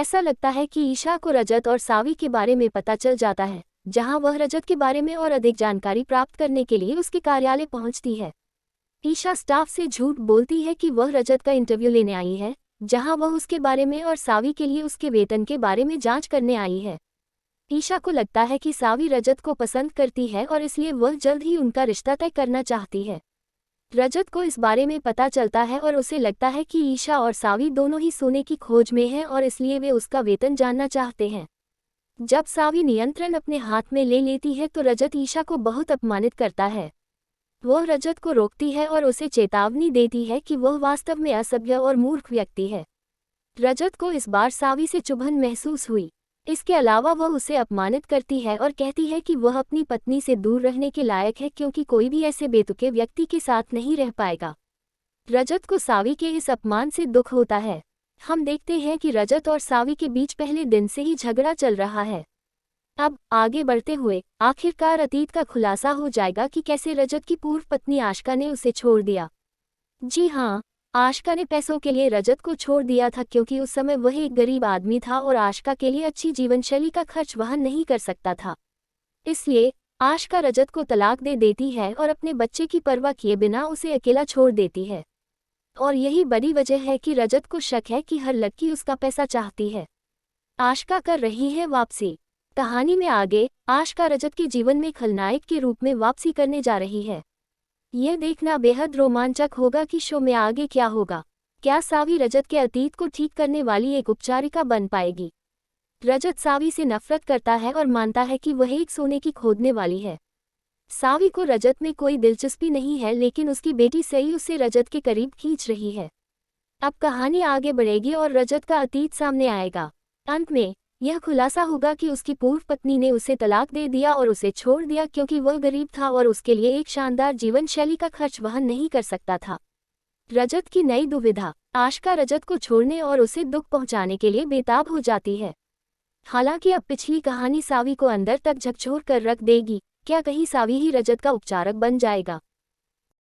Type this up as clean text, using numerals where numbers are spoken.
ऐसा लगता है कि ईशा को रजत और सावी के बारे में पता चल जाता है, जहां वह रजत के बारे में और अधिक जानकारी प्राप्त करने के लिए उसके कार्यालय पहुंचती है। ईशा स्टाफ से झूठ बोलती है कि वह रजत का इंटरव्यू लेने आई है, जहां वह उसके बारे में और सावी के लिए उसके वेतन के बारे में जांच करने आई है। ईशा को लगता है कि सावी रजत को पसंद करती है और इसलिए वह जल्द ही उनका रिश्ता तय करना चाहती है। रजत को इस बारे में पता चलता है और उसे लगता है कि ईशा और सावी दोनों ही सोने की खोज में हैं और इसलिए वे उसका वेतन जानना चाहते हैं। जब सावी नियंत्रण अपने हाथ में ले लेती है तो रजत ईशा को बहुत अपमानित करता है। वह रजत को रोकती है और उसे चेतावनी देती है कि वह वास्तव में असभ्य और मूर्ख व्यक्ति है। रजत को इस बार सावी से चुभन महसूस हुई। इसके अलावा वह उसे अपमानित करती है और कहती है कि वह अपनी पत्नी से दूर रहने के लायक है क्योंकि कोई भी ऐसे बेतुके व्यक्ति के साथ नहीं रह पाएगा। रजत को सावी के इस अपमान से दुख होता है। हम देखते हैं कि रजत और सावी के बीच पहले दिन से ही झगड़ा चल रहा है। अब आगे बढ़ते हुए आखिरकार अतीत का खुलासा हो जाएगा कि कैसे रजत की पूर्व पत्नी आशका ने उसे छोड़ दिया। जी हाँ, आशका ने पैसों के लिए रजत को छोड़ दिया था क्योंकि उस समय वह एक गरीब आदमी था और आशका के लिए अच्छी जीवनशैली का खर्च वहन नहीं कर सकता था। इसलिए आशका रजत को तलाक दे देती है और अपने बच्चे की परवाह किए बिना उसे अकेला छोड़ देती है। और यही बड़ी वजह है कि रजत को शक है कि हर लड़की उसका पैसा चाहती है। आशका कर रही है वापसी। कहानी में आगे आशका रजत के जीवन में खलनायक के रूप में वापसी करने जा रही है। यह देखना बेहद रोमांचक होगा कि शो में आगे क्या होगा। क्या सावी रजत के अतीत को ठीक करने वाली एक उपचारिका बन पाएगी? रजत सावी से नफरत करता है और मानता है कि वह एक सोने की खोदने वाली है। सावी को रजत में कोई दिलचस्पी नहीं है, लेकिन उसकी बेटी सई उसे रजत के करीब खींच रही है। अब कहानी आगे बढ़ेगी और रजत का अतीत सामने आएगा। अंत में यह खुलासा होगा कि उसकी पूर्व पत्नी ने उसे तलाक दे दिया और उसे छोड़ दिया क्योंकि वह गरीब था और उसके लिए एक शानदार जीवन शैली का खर्च वहन नहीं कर सकता था। रजत की नई दुविधा। आशका रजत को छोड़ने और उसे दुख पहुंचाने के लिए बेताब हो जाती है। हालांकि अब पिछली कहानी सावी को अंदर तक झकझोर कर रख देगी। क्या कहीं सावी ही रजत का उपचारक बन जाएगा?